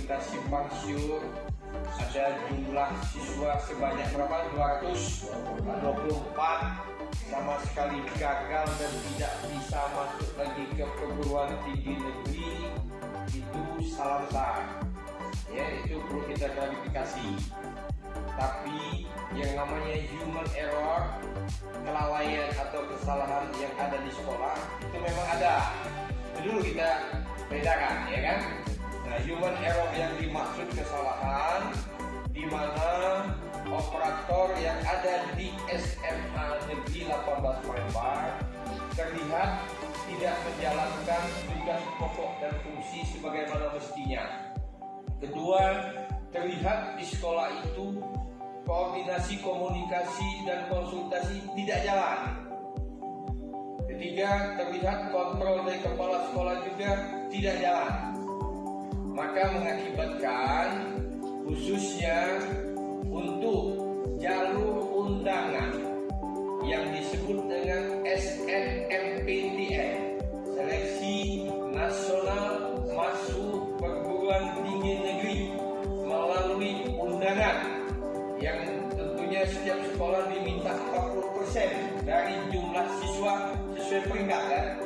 kita simpang siur ada jumlah siswa sebanyak berapa? 224 sama sekali gagal dan tidak bisa masuk lagi ke perguruan tinggi negeri. Itu salah besar ya, itu perlu kita klarifikasi. Tapi yang namanya human error, kelalaian atau kesalahan yang ada di sekolah itu memang ada. Itu dulu kita bedakan ya kan. Nah, human error yang dimaksud kesalahan di mana operator yang ada di SMA Negeri 18 Palembang terlihat tidak menjalankan tugas pokok dan fungsi sebagaimana mestinya. Kedua, terlihat di sekolah itu koordinasi, komunikasi, dan konsultasi tidak jalan. Ketiga, terlihat kontrol dari kepala sekolah juga tidak jalan. Maka mengakibatkan khususnya untuk jalur undangan yang disebut dengan SNMPTN, Seleksi Nasional Masuk Perguruan Tinggi Negeri, melalui undangan yang tentunya setiap sekolah diminta 40% dari jumlah siswa sesuai peringkat kan?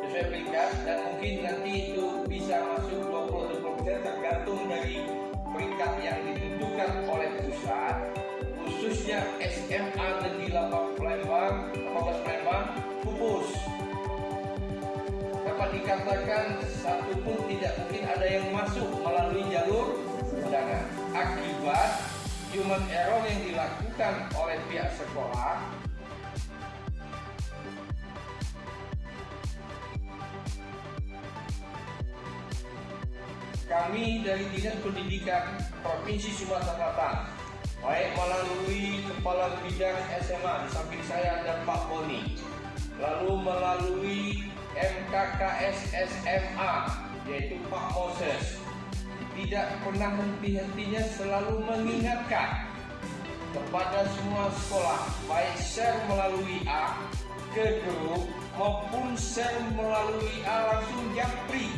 Sesuai peringkat, dan mungkin nanti itu bisa masuk 20% tergantung dari peringkat yang ditentukan oleh pusat. Khususnya SMA Negeri 18 Palembang pupus. Dapat dikatakan satu pun tidak mungkin ada yang masuk melalui jalur undangan. Akibat human error yang dilakukan oleh pihak sekolah, kami dari Dinas Pendidikan Provinsi Sumatera Selatan, baik melalui Kepala Bidang SMA, di samping saya ada Pak Boni, lalu melalui MKKS SMA, yaitu Pak Moses, tidak pernah henti-hentinya selalu mengingatkan kepada semua sekolah, baik share melalui A ke grup maupun share melalui A langsung japri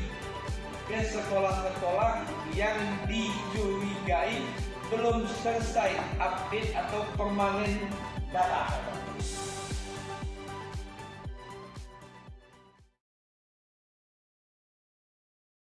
ke sekolah-sekolah yang dicurigai belum selesai update atau permanen data.